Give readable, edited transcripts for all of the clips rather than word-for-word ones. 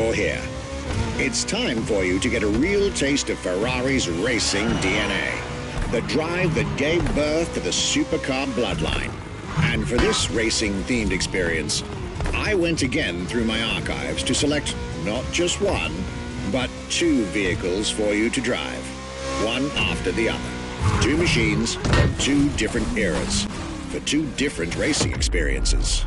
you're here. It's time for you to get a real taste of Ferrari's racing DNA. The drive that gave birth to the supercar bloodline. And for this racing-themed experience, I went again through my archives to select not just one, but two vehicles for you to drive, one after the other. Two machines from two different eras, for two different racing experiences.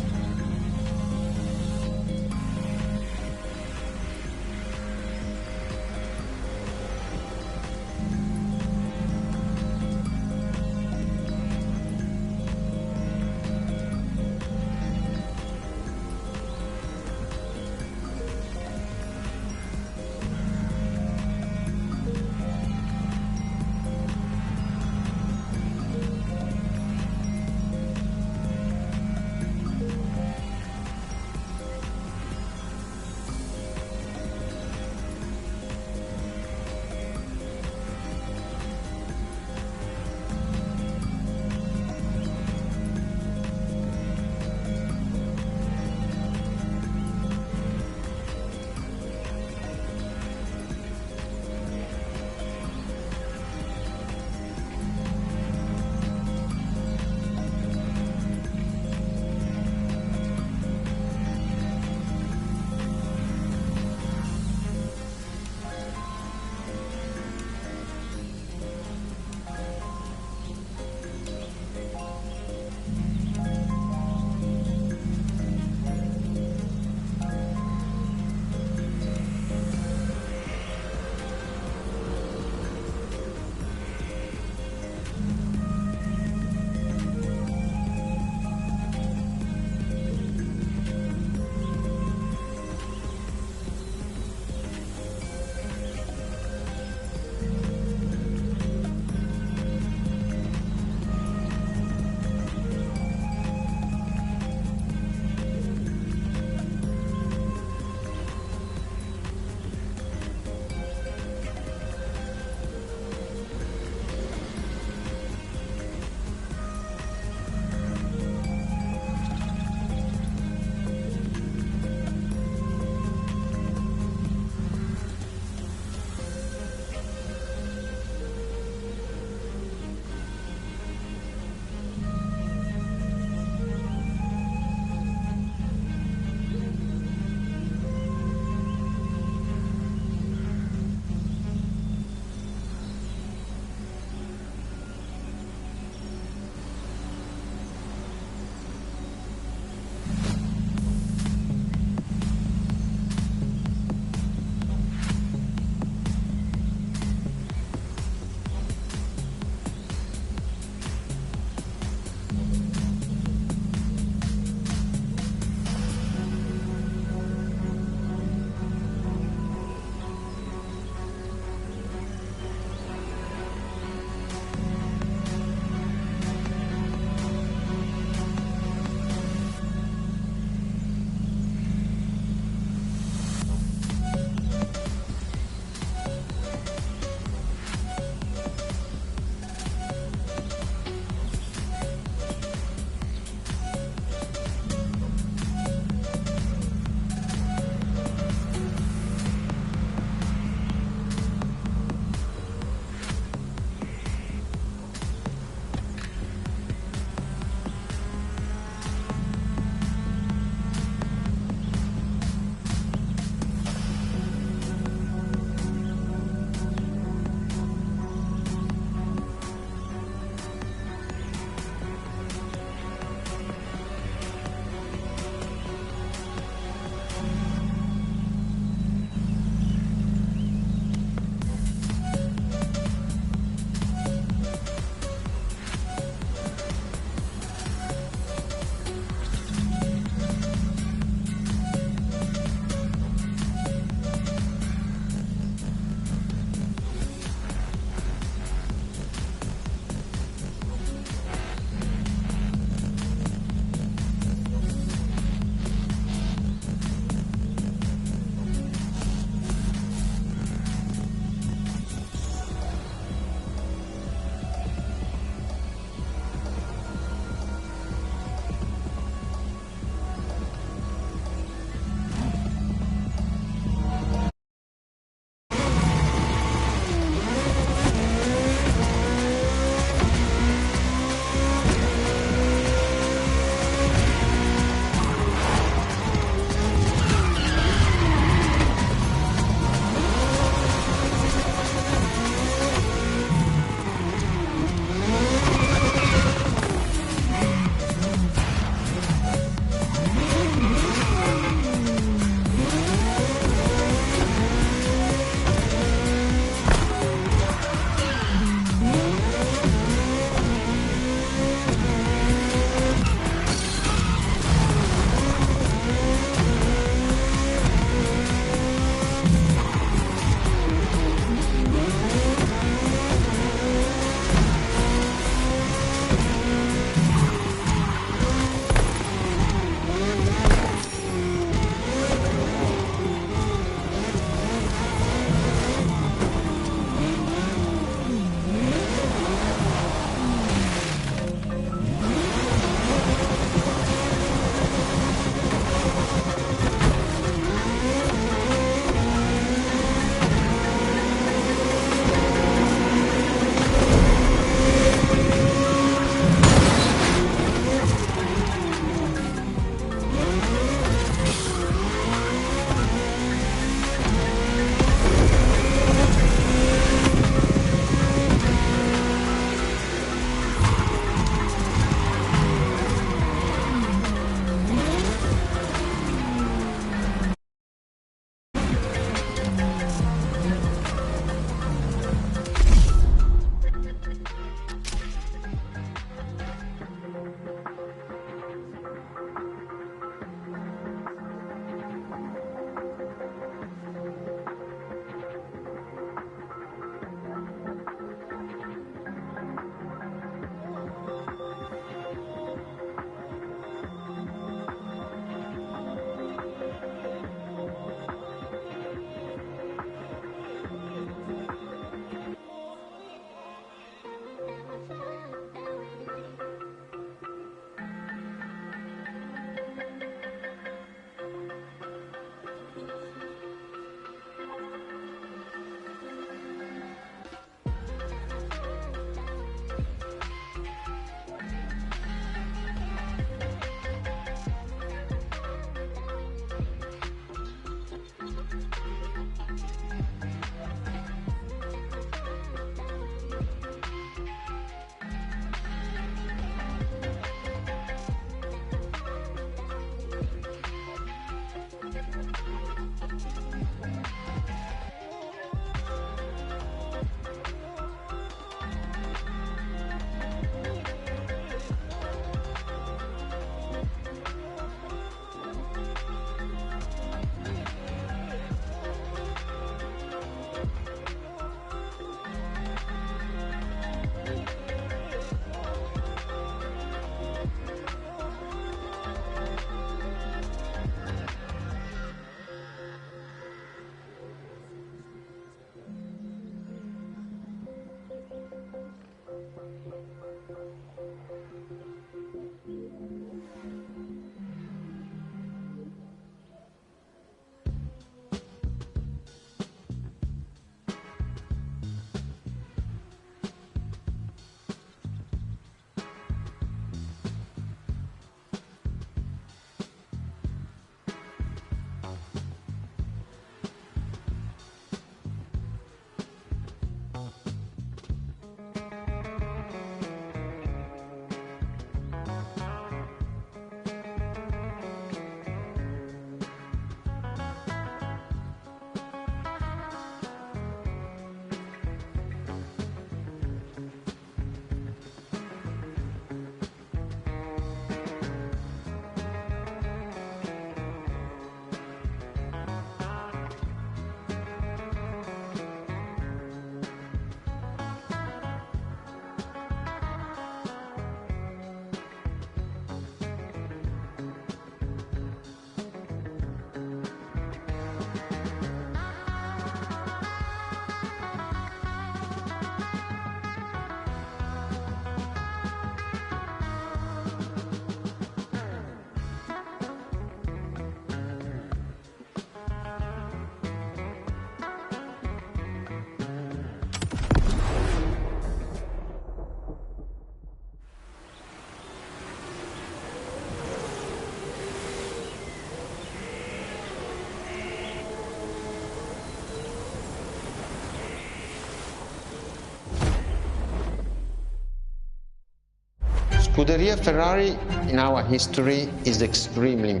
Scuderia Ferrari in our history is extremely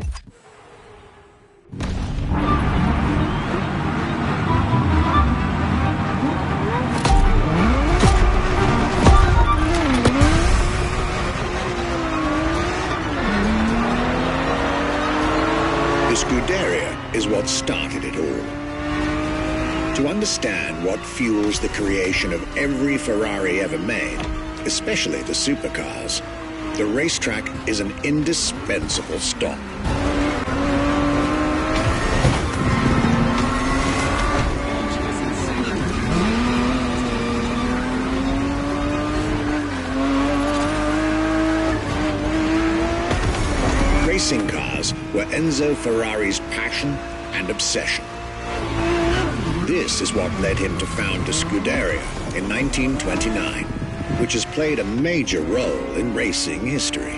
The Scuderia is what started it all. To understand what fuels the creation of every Ferrari ever made, especially the supercars, the racetrack is an indispensable stop. Racing cars were Enzo Ferrari's passion and obsession. This is what led him to found the Scuderia in 1929, which has played a major role in racing history.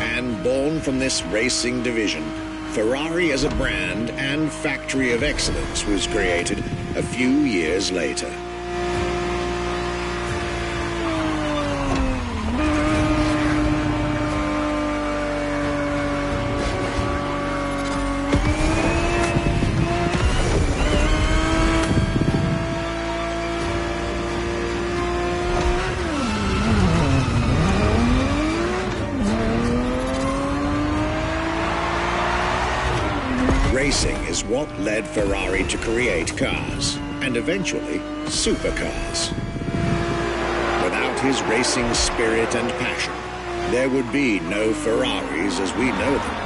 And born from this racing division, Ferrari as a brand and factory of excellence was created a few years later. Racing is what led Ferrari to create cars, and eventually supercars. Without his racing spirit and passion, there would be no Ferraris as we know them.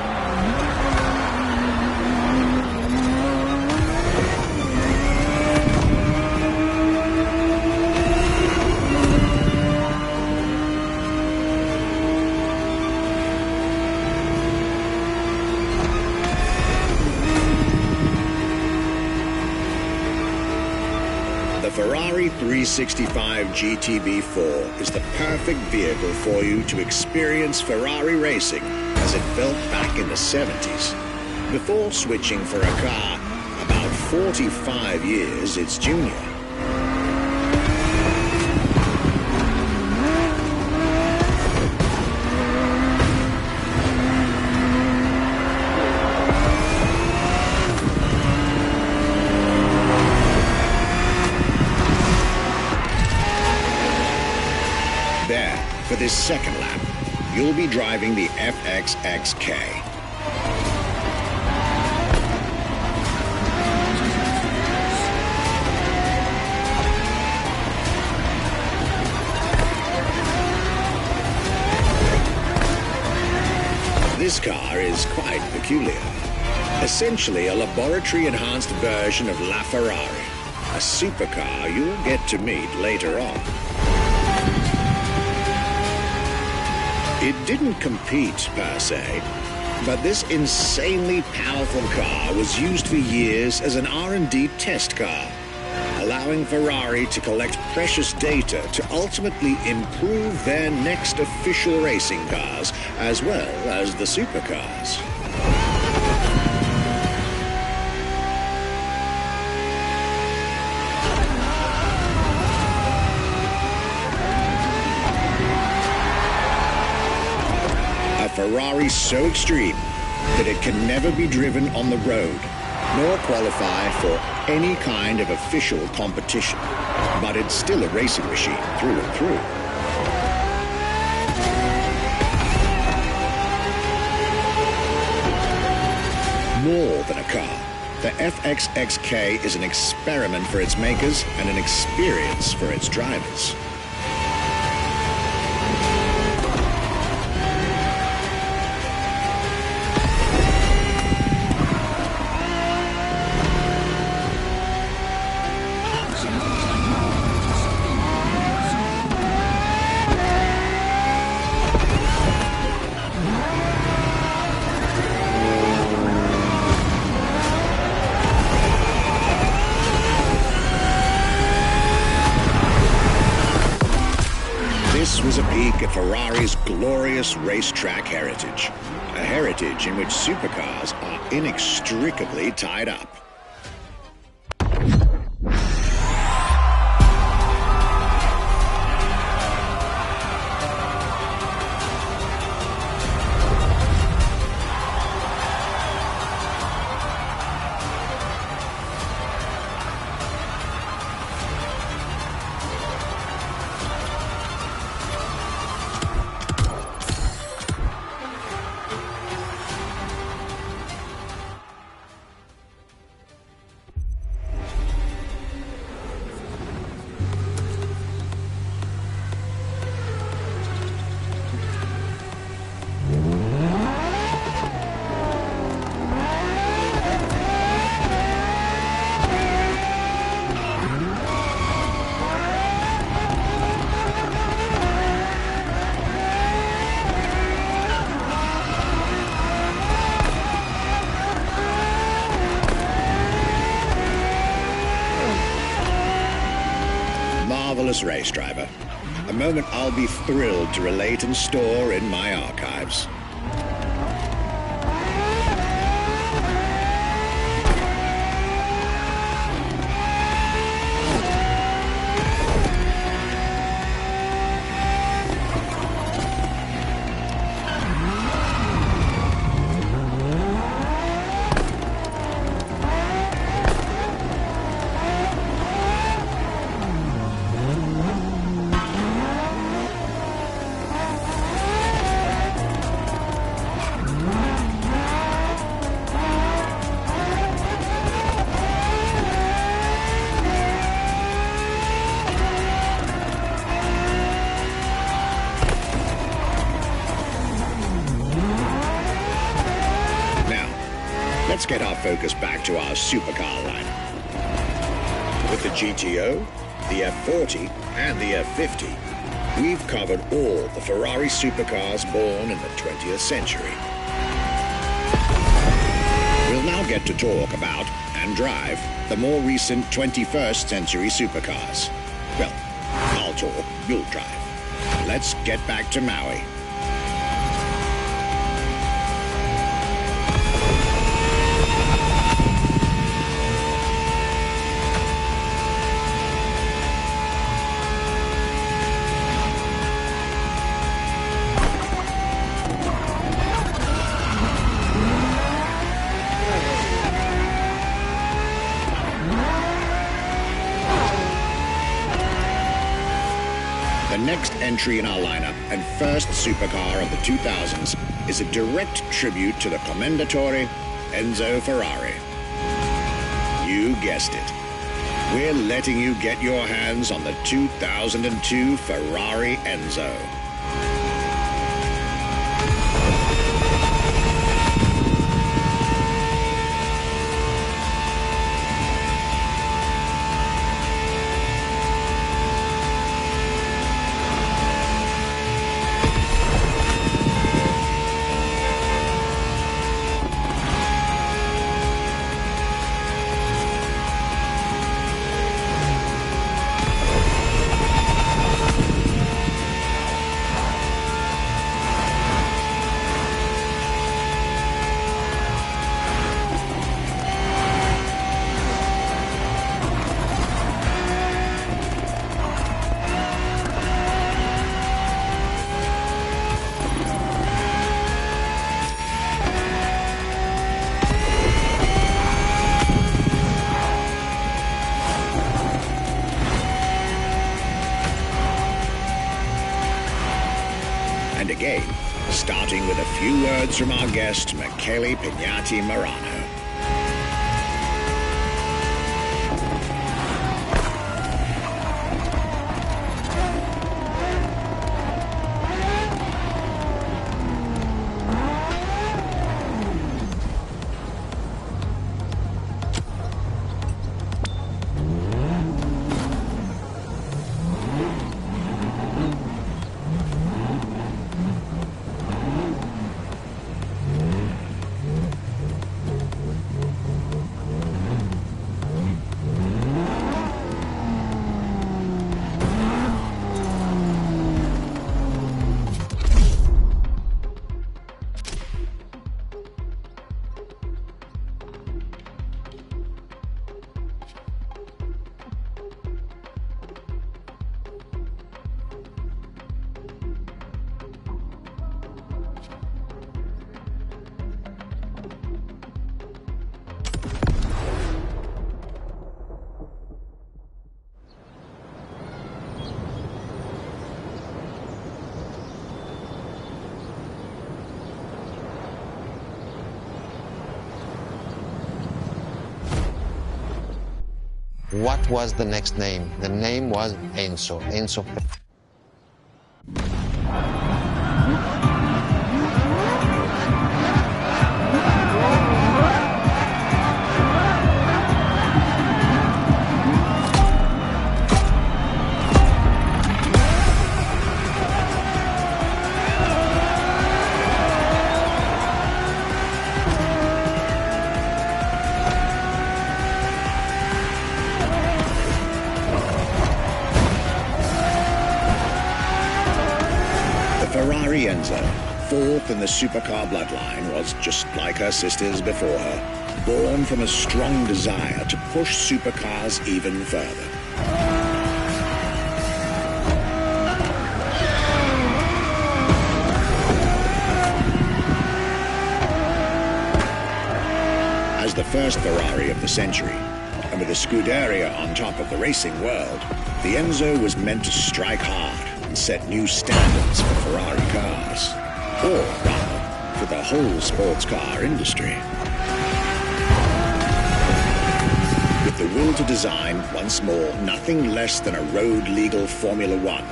The Ferrari 365 GTB4 is the perfect vehicle for you to experience Ferrari racing as it felt back in the 70s, before switching for a car about 45 years its junior. this second lap, you'll be driving the FXXK. This car is quite peculiar. Essentially a laboratory-enhanced version of La Ferrari, a supercar you'll get to meet later on. It didn't compete per se, but this insanely powerful car was used for years as an R&D test car, allowing Ferrari to collect precious data to ultimately improve their next official racing cars, as well as the supercars. A Ferrari so extreme that it can never be driven on the road, nor qualify for any kind of official competition. But it's still a racing machine through and through. More than a car, the FXXK is an experiment for its makers and an experience for its drivers. This was a peek at Ferrari's glorious racetrack heritage, a heritage in which supercars are inextricably tied up. Marvelous race driver. A moment I'll be thrilled to relate and store in my archives. Let's get our focus back to our supercar lineup. With the GTO, the F40, and the F50, we've covered all the Ferrari supercars born in the 20th century. We'll now get to talk about and drive the more recent 21st century supercars. Well, I'll talk, you'll drive. Let's get back to Maui. The next entry in our lineup and first supercar of the 2000s is a direct tribute to the commendatore Enzo Ferrari. You guessed it. We're letting you get your hands on the 2002 Ferrari Enzo. And again, starting with a few words from our guest, Michele Pignati Marano. What was the next name? The name was Enzo. Enzo. Ferrari Enzo, fourth in the supercar bloodline, was just like her sisters before her, born from a strong desire to push supercars even further. As the first Ferrari of the century, and with a Scuderia on top of the racing world, the Enzo was meant to strike hard and set new standards for Ferrari cars, or rather, for the whole sports car industry. With the will to design, once more, nothing less than a road-legal Formula One,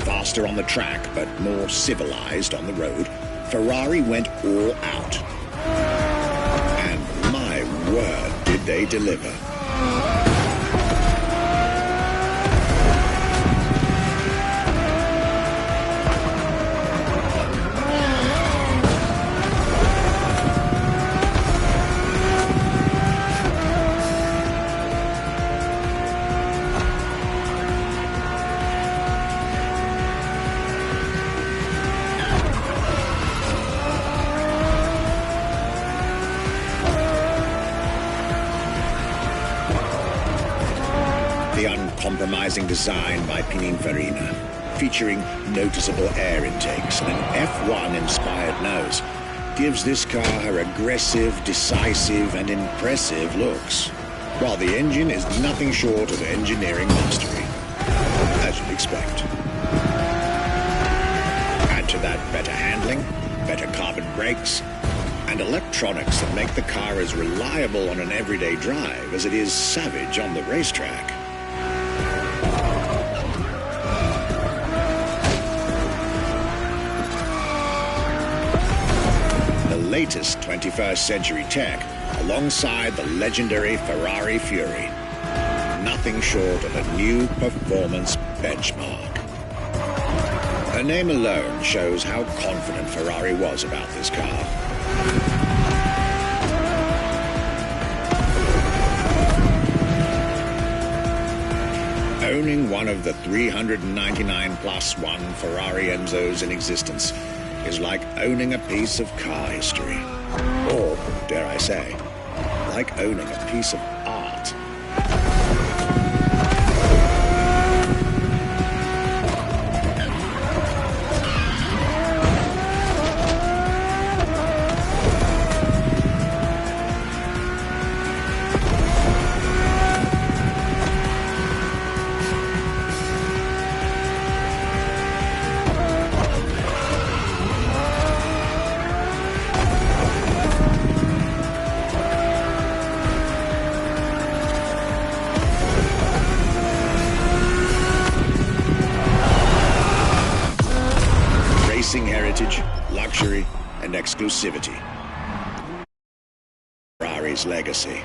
faster on the track but more civilized on the road, Ferrari went all out. And my word, did they deliver. The uncompromising design by Pininfarina, featuring noticeable air intakes and an F1-inspired nose, gives this car her aggressive, decisive, and impressive looks, while the engine is nothing short of engineering mastery, as you'd expect. brakes, and electronics that make the car as reliable on an everyday drive as it is savage on the racetrack. The latest 21st century tech alongside the legendary Ferrari Fury. Nothing short of a new performance benchmark. Her name alone shows how confident Ferrari was about this car. Owning one of the 399 plus one Ferrari Enzos in existence is like owning a piece of car history. Or, dare I say, like owning a piece of art. Racing heritage, luxury, and exclusivity. Ferrari's legacy.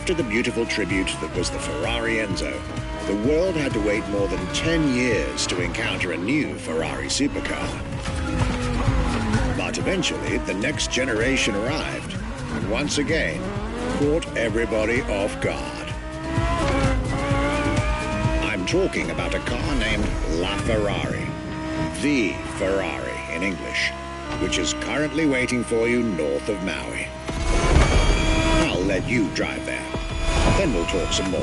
After the beautiful tribute that was the Ferrari Enzo, the world had to wait more than 10 years to encounter a new Ferrari supercar. But eventually, the next generation arrived, and once again, caught everybody off guard. I'm talking about a car named La Ferrari, the Ferrari in English, which is currently waiting for you north of Maui. I'll let you drive there. Then we'll talk some more.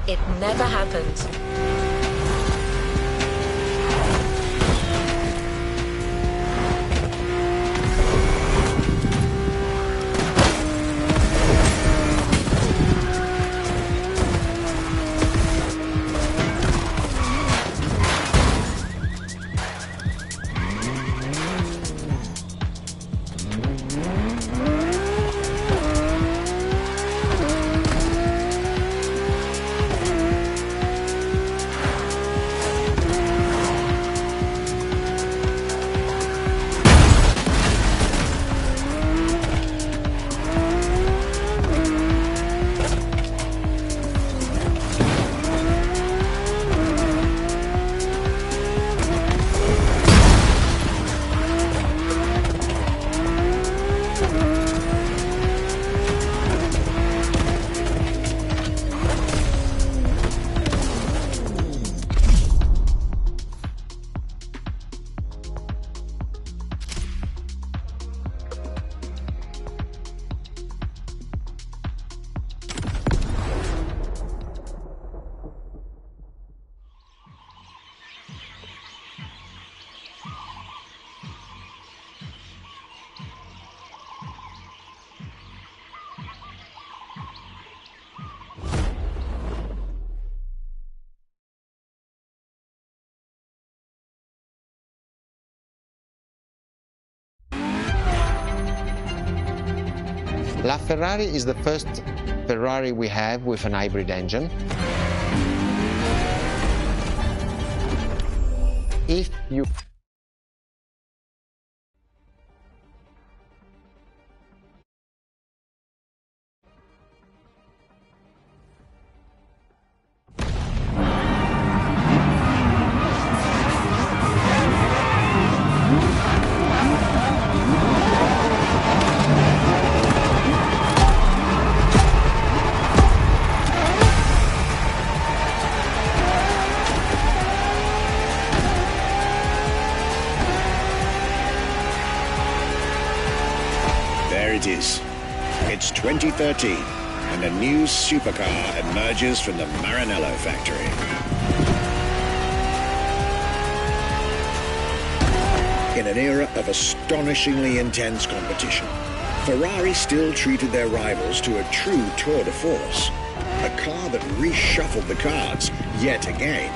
It never happened. La Ferrari is the first Ferrari we have with an hybrid engine. If you There it is. It's 2013, and a new supercar emerges from the Maranello factory. In an era of astonishingly intense competition, Ferrari still treated their rivals to a true tour de force. A car that reshuffled the cards yet again.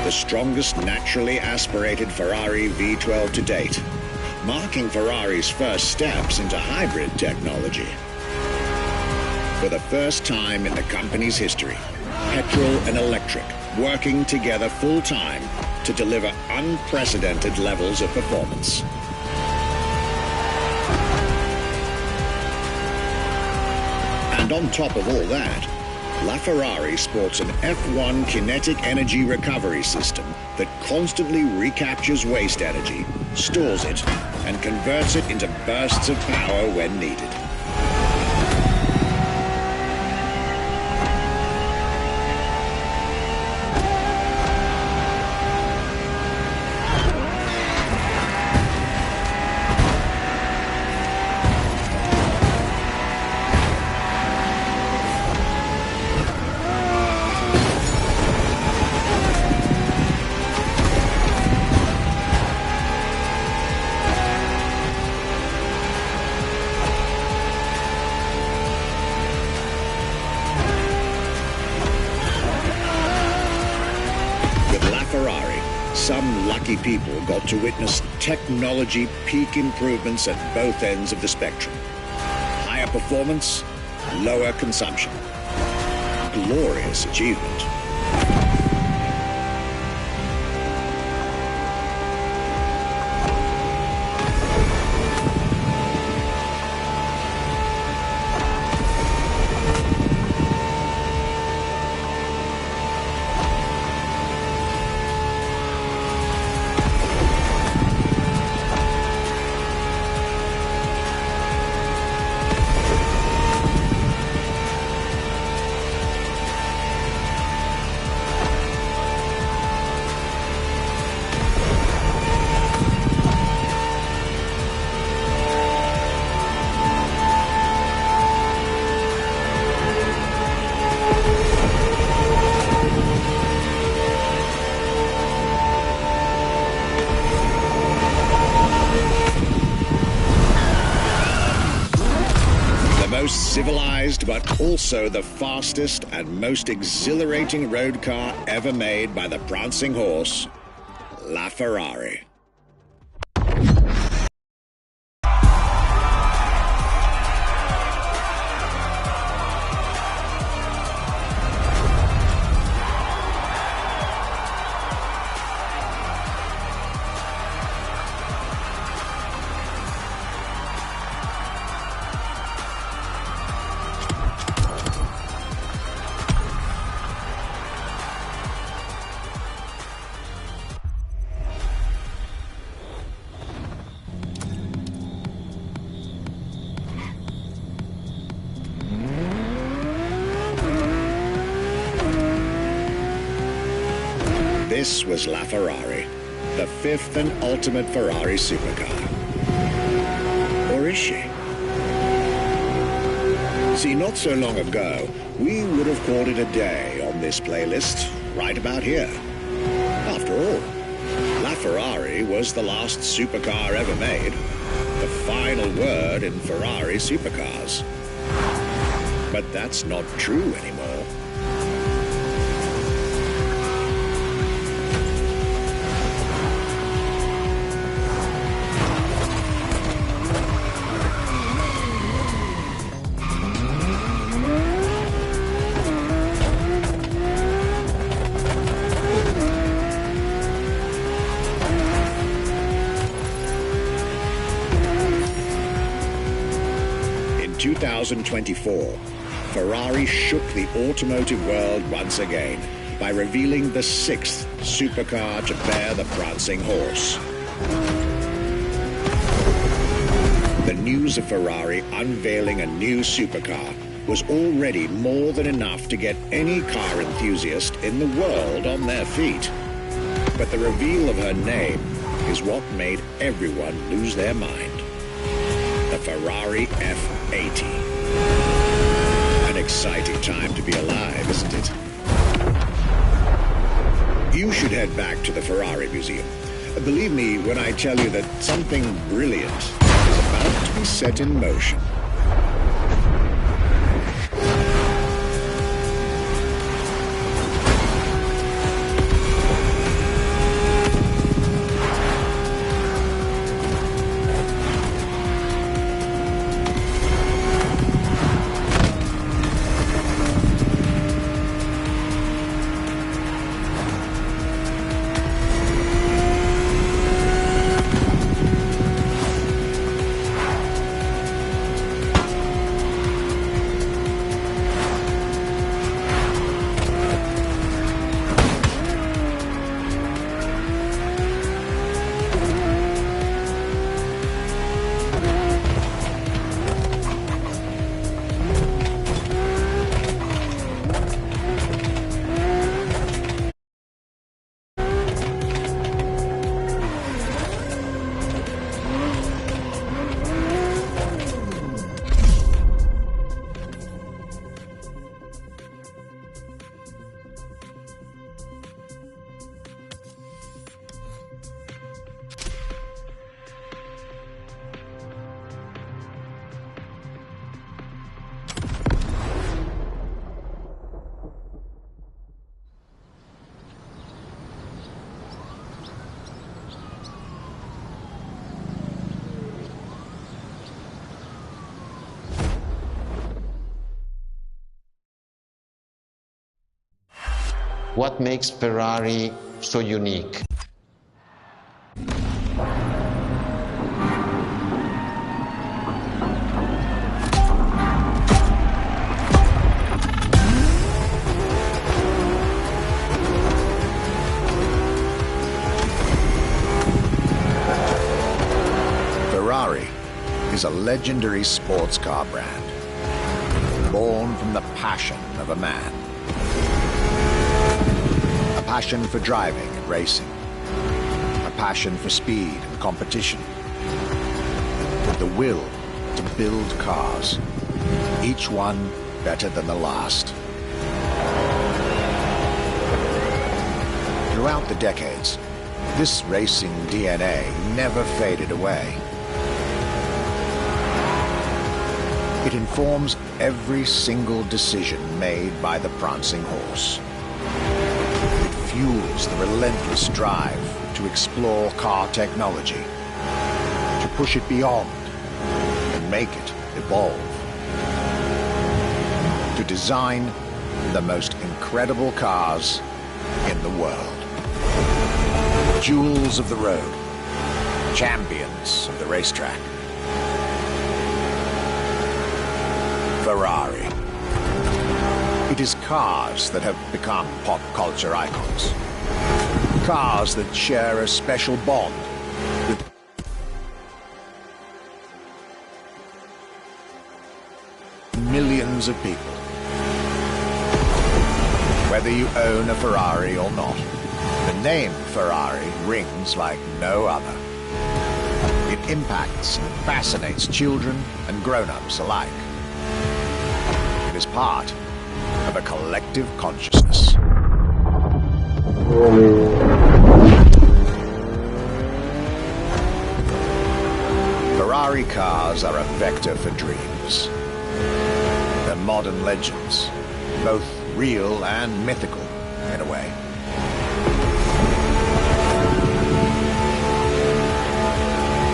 The strongest naturally aspirated Ferrari V12 to date, marking Ferrari's first steps into hybrid technology. For the first time in the company's history, petrol and electric working together full-time to deliver unprecedented levels of performance. And on top of all that, LaFerrari sports an F1 kinetic energy recovery system that constantly recaptures waste energy, stores it, and converts it into bursts of power when needed. Some lucky people got to witness technology peak improvements at both ends of the spectrum. Higher performance, lower consumption. Glorious achievement. Civilized, but also the fastest and most exhilarating road car ever made by the prancing horse, La Ferrari. This was La Ferrari, the fifth and ultimate Ferrari supercar. Or is she? See, not so long ago, we would have called it a day on this playlist, right about here. After all, La Ferrari was the last supercar ever made, the final word in Ferrari supercars. But that's not true anymore. In 2024, Ferrari shook the automotive world once again by revealing the sixth supercar to bear the prancing horse. The news of Ferrari unveiling a new supercar was already more than enough to get any car enthusiast in the world on their feet. But the reveal of her name is what made everyone lose their mind. The Ferrari F80. An exciting time to be alive, isn't it? You should head back to the Ferrari Museum. Believe me when I tell you that something brilliant is about to be set in motion. What makes Ferrari so unique? Ferrari is a legendary sports car brand, born from the passion of a man. A passion for driving and racing, a passion for speed and competition, with the will to build cars, each one better than the last. Throughout the decades, this racing DNA never faded away. It informs every single decision made by the prancing horse. It fuels the relentless drive to explore car technology, to push it beyond and make it evolve, to design the most incredible cars in the world. Jewels of the road, champions of the racetrack. Ferrari. It is cars that have become pop culture icons. Cars that share a special bond with millions of people. Whether you own a Ferrari or not, the name Ferrari rings like no other. It impacts and fascinates children and grown-ups alike. It is part of a collective consciousness. Ferrari cars are a vector for dreams. They're modern legends, both real and mythical in a way.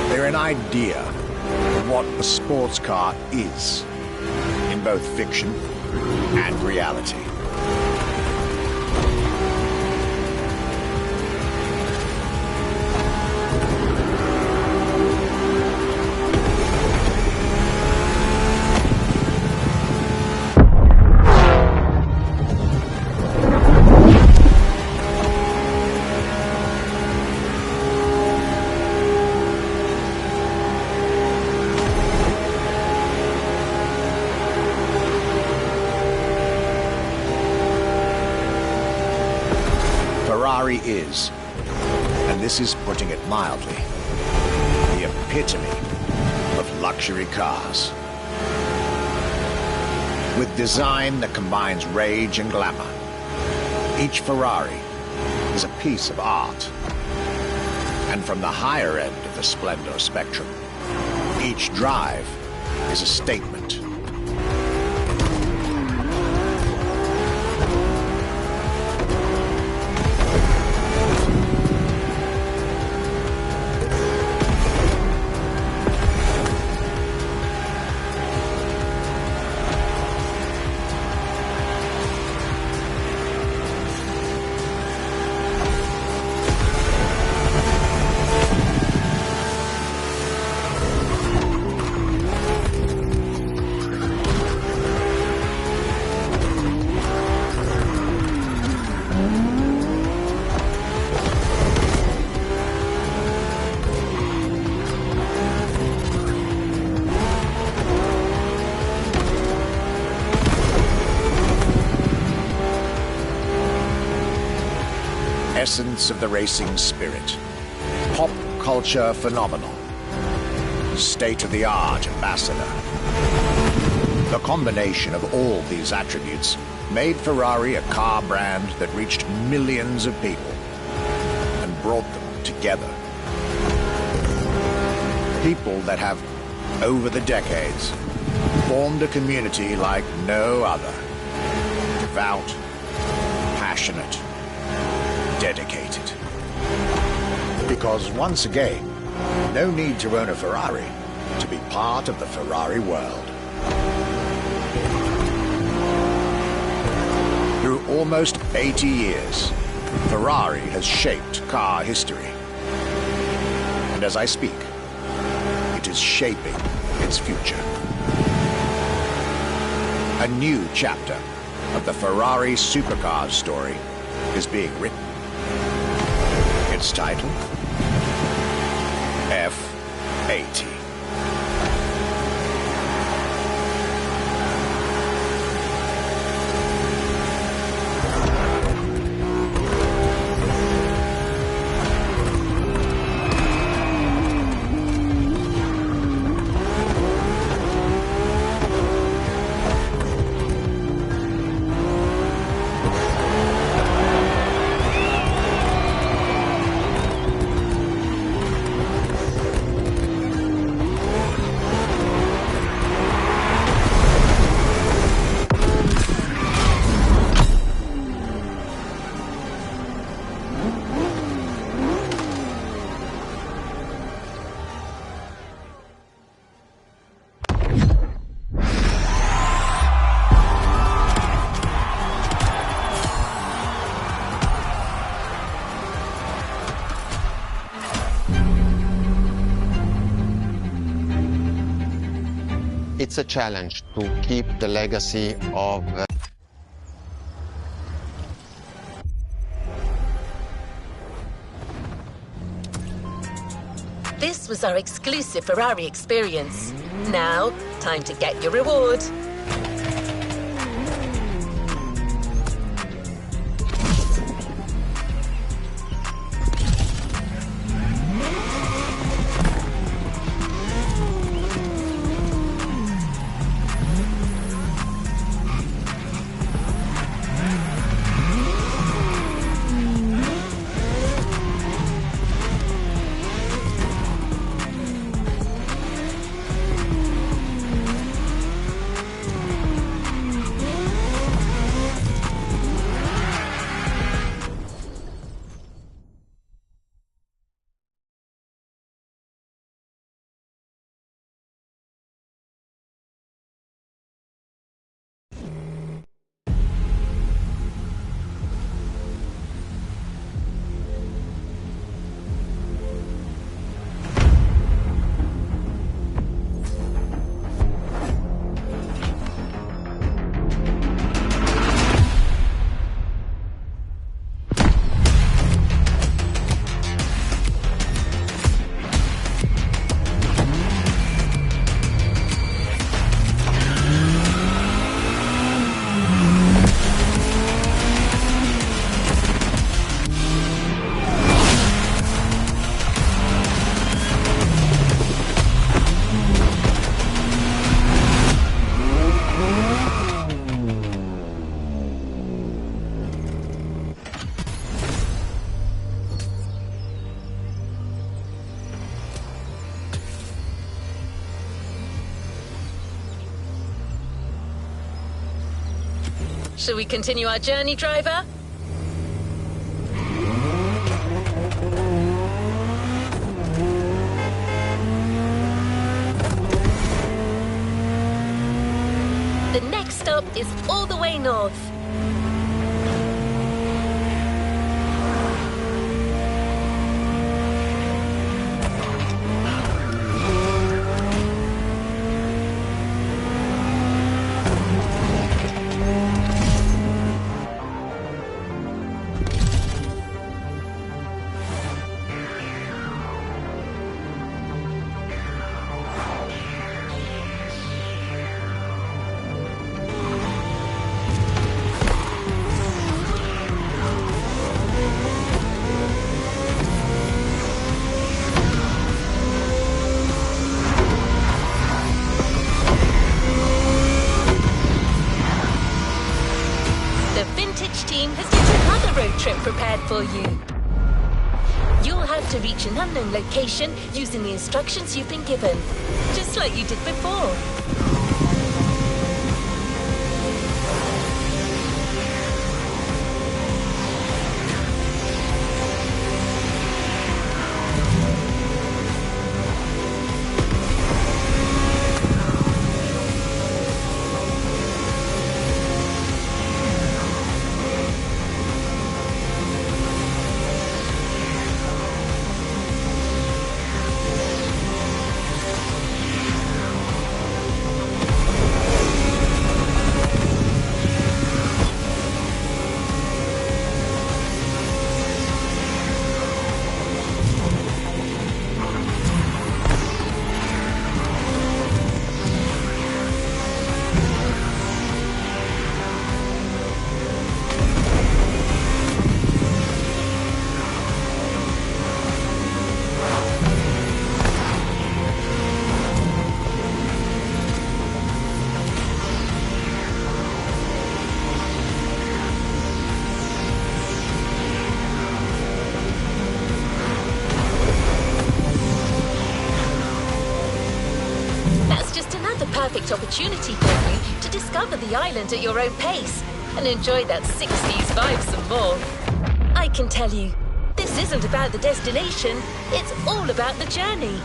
They're an idea of what a sports car is, in both fiction and reality. Ferrari is, and this is putting it mildly, the epitome of luxury cars. With design that combines rage and glamour, each Ferrari is a piece of art. And from the higher end of the splendor spectrum, each drive is a statement. Essence of the racing spirit, pop culture phenomenal, state-of-the-art ambassador. The combination of all these attributes made Ferrari a car brand that reached millions of people and brought them together. People that have, over the decades, formed a community like no other. Devout, passionate, dedicated. Because once again, no need to own a Ferrari to be part of the Ferrari world. Through almost 80 years, Ferrari has shaped car history. And as I speak, it is shaping its future. A new chapter of the Ferrari supercars story is being written. Its title, F80. it's a challenge to keep the legacy of This was our exclusive Ferrari experience. Now, time to get your reward. Shall we continue our journey, driver? The next stop is all the way north. Trip prepared for you. You'll have to reach an unknown location using the instructions you've been given, just like you did before. Perfect opportunity for you to discover the island at your own pace and enjoy that 60s vibe some more. I can tell you, this isn't about the destination, it's all about the journey.